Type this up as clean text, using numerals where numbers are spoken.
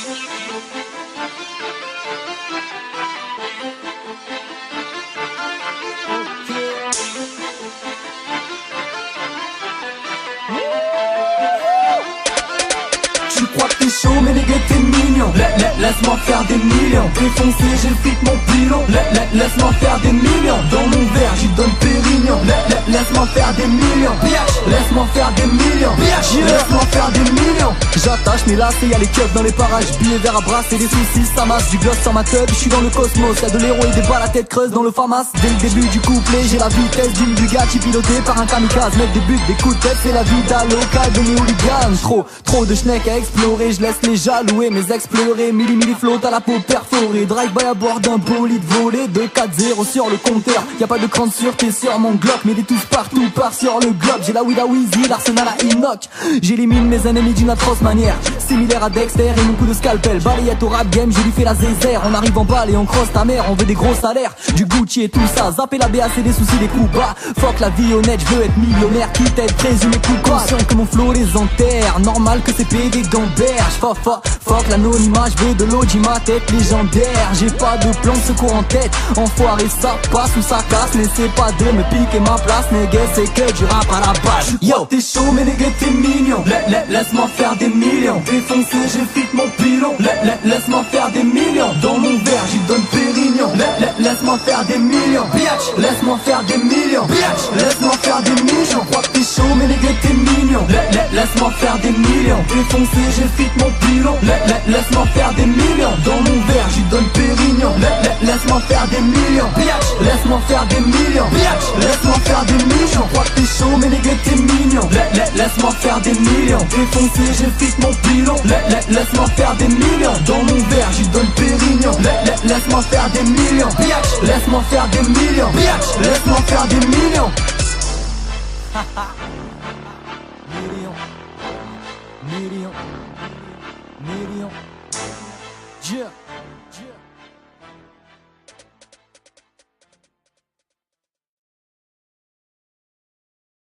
Tu crois que t'es chaud mais les gars t'es mignon. Laisse-moi faire des millions. Défoncé j'ai le fric mon pilon. Laisse-moi faire des millions. Dans mon verre j'y donne Pérignon. Laisse-moi faire des millions. Laisse-moi faire des millions. Laisse-moi faire des millions. J'attache mes lacets, y'a les keufs dans les parages. Billets verts à brasser, des soucis ça masse. Du gloss sur ma tub, j'suis dans le cosmos. Y'a de l'héros et des balles à tête creuse dans le famas. Dès le début du couplet j'ai la vitesse d'une Bugatti pilotée par un kamikaze. Mettre des buts, des coups de tête, c'est la vie d'Aloca de mes hooligans. Trop de schneck à explorer, je laisse les jalouer, mes ex pleurer. Milli flotte à la peau perforée. Drive by à bord d'un bolide volé. 2-4-0 sur le compteur. Y'a pas de grande sûreté sur mon Glock, mais des tous partout part sur le globe. J'ai la weed à Wheezy, l'arsenal à Enoch. J'élimine mes ennemis d'une atroce manière, similaire à Dexter et mon coup de scalpel. Balayette au rap game, je lui fais la zézère. On arrive en balle et on crosse ta mère. On veut des gros salaires, du Gucci et tout ça. Zapper la BAC, des soucis, des coups bas. Fuck la vie honnête, je veux être millionnaire. Quitte à être présumé coupable. Conscient que mon flow les enterre. Normal que c'est payé des gamberges. Fuck l'anonymat, je veux de l'audimat, tête légendaire. J'ai pas de plan de secours en tête. Enfoiré ça passe ou ça casse. N'essaie pas de me piquer ma place. Nègre c'est que du rap à la base. Yo t'es chaud mais nègre t'es mignon. Laisse-moi faire des millions. Défoncé j'ai fit mon pilon. Laisse-moi faire des millions. Dans mon verre j'y donne Pérignon. Laisse-moi faire des millions. Laisse-moi faire des millions. Laisse-moi faire des millions. Crois que t'es chaud mais nègre t'es mignon. Laisse-moi faire des millions. Défoncé j'ai fit mon pilon. Laisse-moi faire des millions. Dans mon verre j'y donne Pérignon. Laisse-moi faire des millions. Laisse-moi faire des millions. Laisse-moi faire des millions. Crois que t'es chaud mais nègre t'es mignon. Laisse-moi faire des millions. Défoncé j'ai fit mon pilon. Laisse-moi faire des millions. Dans mon verre j'y donne Pérignon. Laisse-moi faire des millions. Laisse-moi faire des millions. Laisse-moi faire des millions. Millions. Yeah.